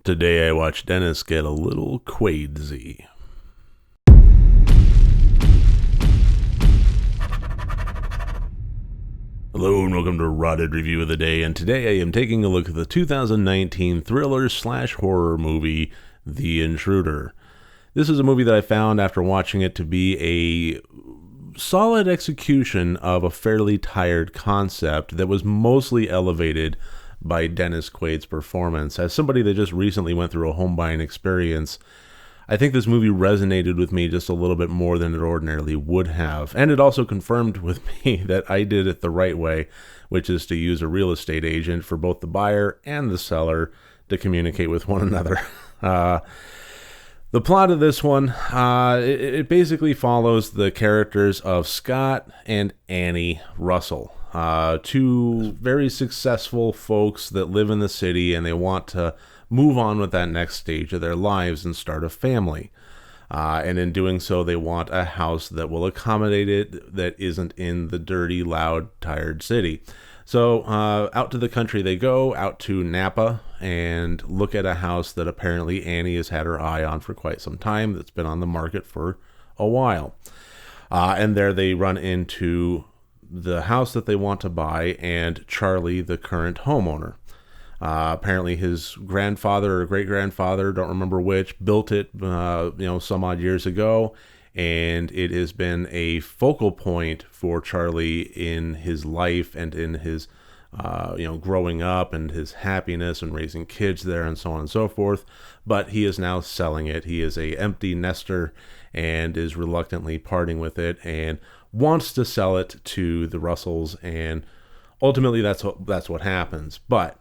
Today I watched Dennis get a little Quaid-zy. Hello and welcome to Rotted Review of the Day, and today I am taking a look at the 2019 thriller/horror movie, The Intruder. This is a movie that I found after watching it to be a solid execution of a fairly tired concept that was mostly elevated by Dennis Quaid's performance. As somebody that just recently went through a home buying experience, I think this movie resonated with me just a little bit more than it ordinarily would have. And it also confirmed with me that I did it the right way, which is to use a real estate agent for both the buyer and the seller to communicate with one another. The plot of this one, it basically follows the characters of Scott and Annie Russell. Two very successful folks that live in the city, and they want to move on with that next stage of their lives and start a family. And in doing so, they want a house that will accommodate it, that isn't in the dirty, loud, tired city. So out to the country they go, out to Napa, and look at a house that apparently Annie has had her eye on for quite some time, that's been on the market for a while. And there they run into the house that they want to buy and Charlie, the current homeowner. Apparently his grandfather or great-grandfather, don't remember which, built it some odd years ago, and it has been a focal point for Charlie in his life and in his growing up and his happiness and raising kids there and so on and so forth. But he is now selling it. He is a empty nester and is reluctantly parting with it and wants to sell it to the Russells, and ultimately that's what happens. But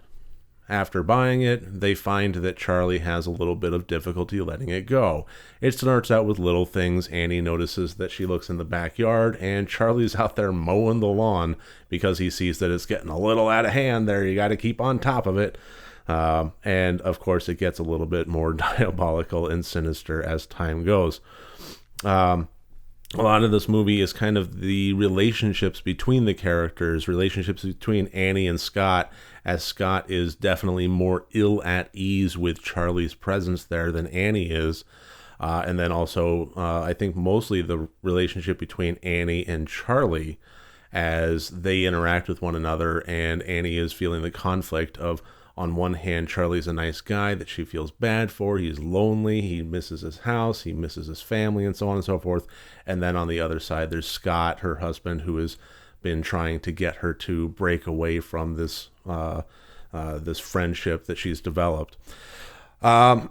after buying it, they find that Charlie has a little bit of difficulty letting it go. It starts out with little things. Annie notices that she looks in the backyard, and Charlie's out there mowing the lawn because he sees that it's getting a little out of hand there. You got to keep on top of it. And, of course, it gets a little bit more diabolical and sinister as time goes. A lot of this movie is kind of the relationships between the characters, relationships between Annie and Scott, as Scott is definitely more ill at ease with Charlie's presence there than Annie is. And then also, I think mostly the relationship between Annie and Charlie as they interact with one another, and Annie is feeling the conflict of, on one hand, Charlie's a nice guy that she feels bad for. He's lonely. He misses his house. He misses his family, and so on and so forth. And then on the other side, there's Scott, her husband, who has been trying to get her to break away from this this friendship that she's developed. Again,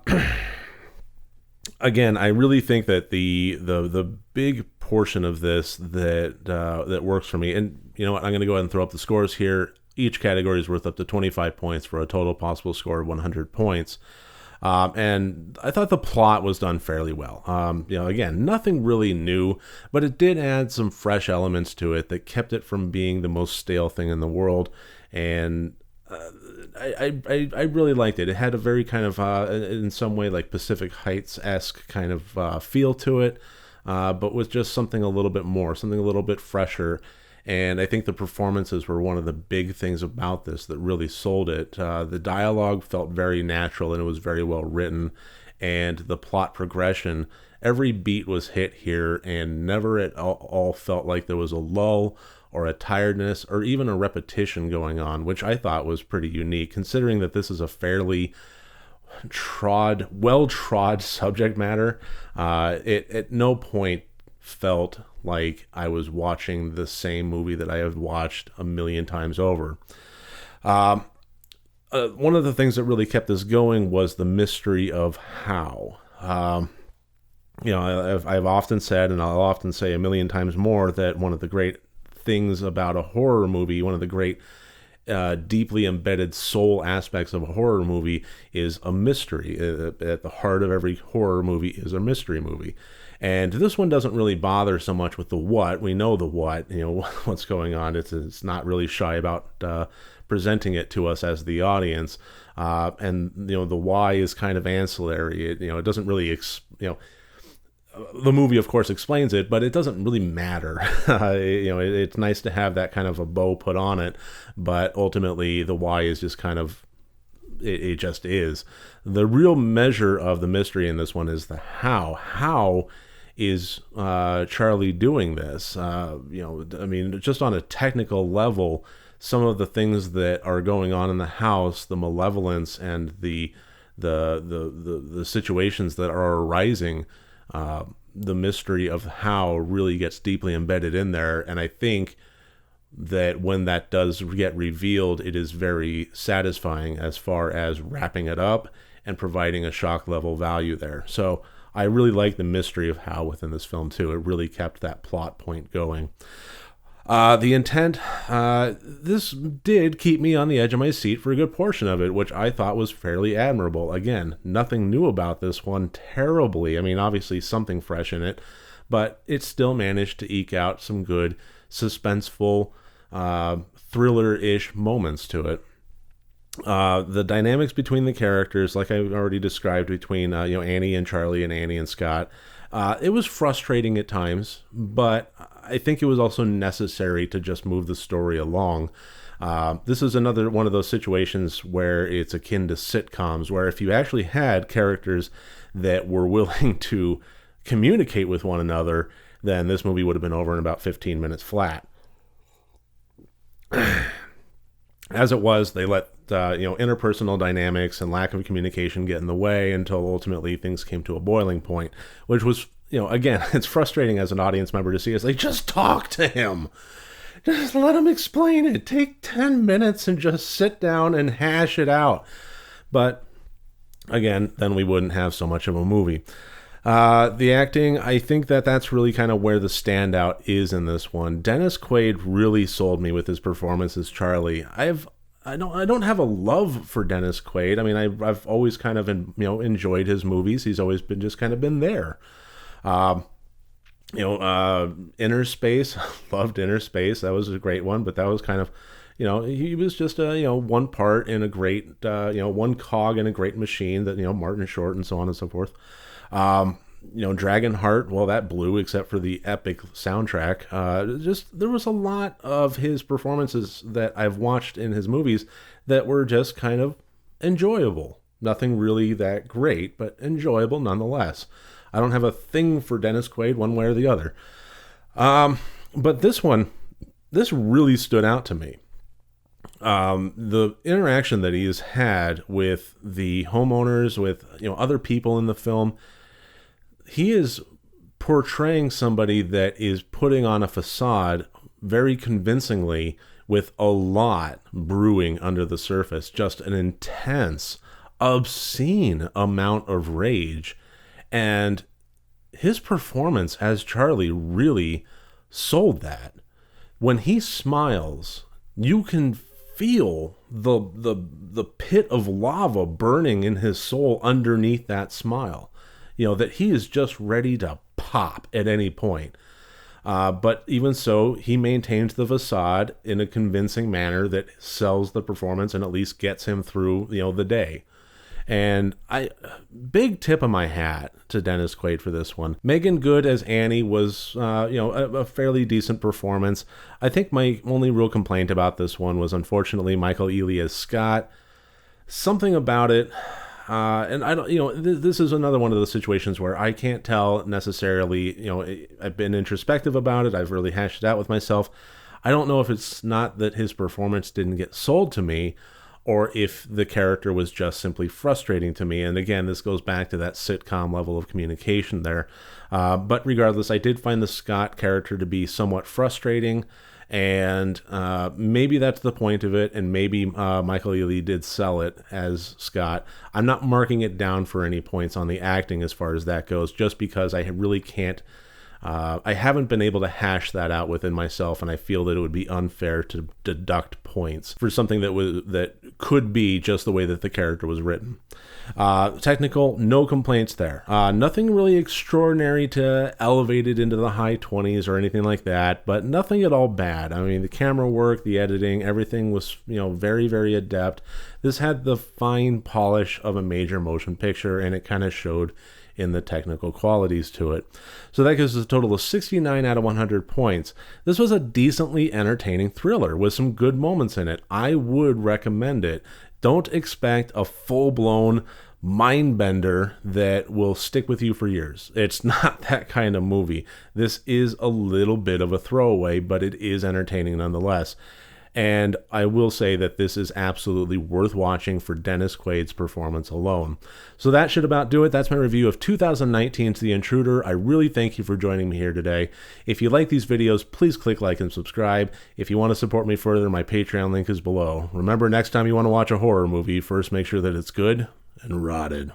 I really think that the big portion of this that works for me, and you know what, I'm going to go ahead and throw up the scores here. Each category is worth up to 25 points for a total possible score of 100 points. And I thought the plot was done fairly well. Again, nothing really new, but it did add some fresh elements to it that kept it from being the most stale thing in the world. And I really liked it. It had a very kind of, in some way, like Pacific Heights-esque kind of feel to it, but with just something a little bit more, something a little bit fresher. And I think the performances were one of the big things about this that really sold it. The dialogue felt very natural, and it was very well written. And the plot progression, every beat was hit here, and never at all felt like there was a lull or a tiredness or even a repetition going on, which I thought was pretty unique, considering that this is a fairly well-trod subject matter. It at no point felt like I was watching the same movie that I have watched a million times over. One of the things that really kept this going was the mystery of how. I've often said, and I'll often say a million times more, that one of the great things about a horror movie, one of the great deeply embedded soul aspects of a horror movie is a mystery. At the heart of every horror movie is a mystery movie. And this one doesn't really bother so much with the what. We know the what, what's going on. It's not really shy about presenting it to us as the audience. And the why is kind of ancillary. It doesn't really, the movie, of course, explains it, but it doesn't really matter. It's nice to have that kind of a bow put on it, but ultimately the why is just kind of it just is. The real measure of the mystery in this one is the how. How is Charlie doing this? Just on a technical level, some of the things that are going on in the house, the malevolence and the situations that are arising, the mystery of how really gets deeply embedded in there. And I think that when that does get revealed, it is very satisfying as far as wrapping it up and providing a shock level value there. So I really like the mystery of how within this film too. It really kept that plot point going. The intent, this did keep me on the edge of my seat for a good portion of it, which I thought was fairly admirable. Again, nothing new about this one terribly. I mean, obviously something fresh in it, but it still managed to eke out some good suspenseful, thriller-ish moments to it. The dynamics between the characters, like I already described, between Annie and Charlie and Annie and Scott, it was frustrating at times, but I think it was also necessary to just move the story along. This is another one of those situations where it's akin to sitcoms, where if you actually had characters that were willing to communicate with one another, then this movie would have been over in about 15 minutes flat. As it was, they let interpersonal dynamics and lack of communication get in the way until ultimately things came to a boiling point, which was, again, it's frustrating as an audience member to see as they just talk to him. Just let him explain it. Take 10 minutes and just sit down and hash it out. But again, then we wouldn't have so much of a movie. The acting, I think that's really kind of where the standout is in this one. Dennis Quaid really sold me with his performance as Charlie. I don't have a love for Dennis Quaid. I mean, I've always kind of enjoyed his movies. He's always been there. Inner Space, loved Inner Space. That was a great one, but that was kind of, he was just one part in a great, one cog in a great machine that, Martin Short and so on and so forth. Dragonheart, well, that blew except for the epic soundtrack. There was a lot of his performances that I've watched in his movies that were just kind of enjoyable. Nothing really that great, but enjoyable nonetheless. I don't have a thing for Dennis Quaid one way or the other. But this really stood out to me. The interaction that he has had with the homeowners, with other people in the film, he is portraying somebody that is putting on a facade very convincingly with a lot brewing under the surface, just an intense, obscene amount of rage. And his performance as Charlie really sold that. When he smiles, you can feel the pit of lava burning in his soul underneath that smile. That he is just ready to pop at any point. But even so, he maintains the facade in a convincing manner that sells the performance and at least gets him through, the day. And big tip of my hat to Dennis Quaid for this one. Megan Good as Annie was, a fairly decent performance. I think my only real complaint about this one was, unfortunately, Michael Ealy as Scott. Something about it, and I don't, this is another one of those situations where I can't tell necessarily, I've been introspective about it. I've really hashed it out with myself. I don't know if it's not that his performance didn't get sold to me, or if the character was just simply frustrating to me. And again, this goes back to that sitcom level of communication there. But regardless, I did find the Scott character to be somewhat frustrating, and maybe that's the point of it, and maybe Michael Ealy did sell it as Scott. I'm not marking it down for any points on the acting as far as that goes, just because I really can't, I haven't been able to hash that out within myself, and I feel that it would be unfair to deduct points for something that could be just the way that the character was written. Technical, no complaints there. Nothing really extraordinary to elevate it into the high 20s or anything like that, but nothing at all bad. I mean, the camera work, the editing, everything was, very, very adept. This had the fine polish of a major motion picture, and it kind of showed in the technical qualities to it. So that gives us a total of 69 out of 100 points. This was a decently entertaining thriller with some good moments in it. I would recommend it. Don't expect a full-blown mind bender that will stick with you for years. It's not that kind of movie. This is a little bit of a throwaway, but it is entertaining nonetheless. And I will say that this is absolutely worth watching for Dennis Quaid's performance alone. So that should about do it. That's my review of 2019's The Intruder. I really thank you for joining me here today. If you like these videos, please click like and subscribe. If you want to support me further, my Patreon link is below. Remember, next time you want to watch a horror movie, first make sure that it's good and rotted.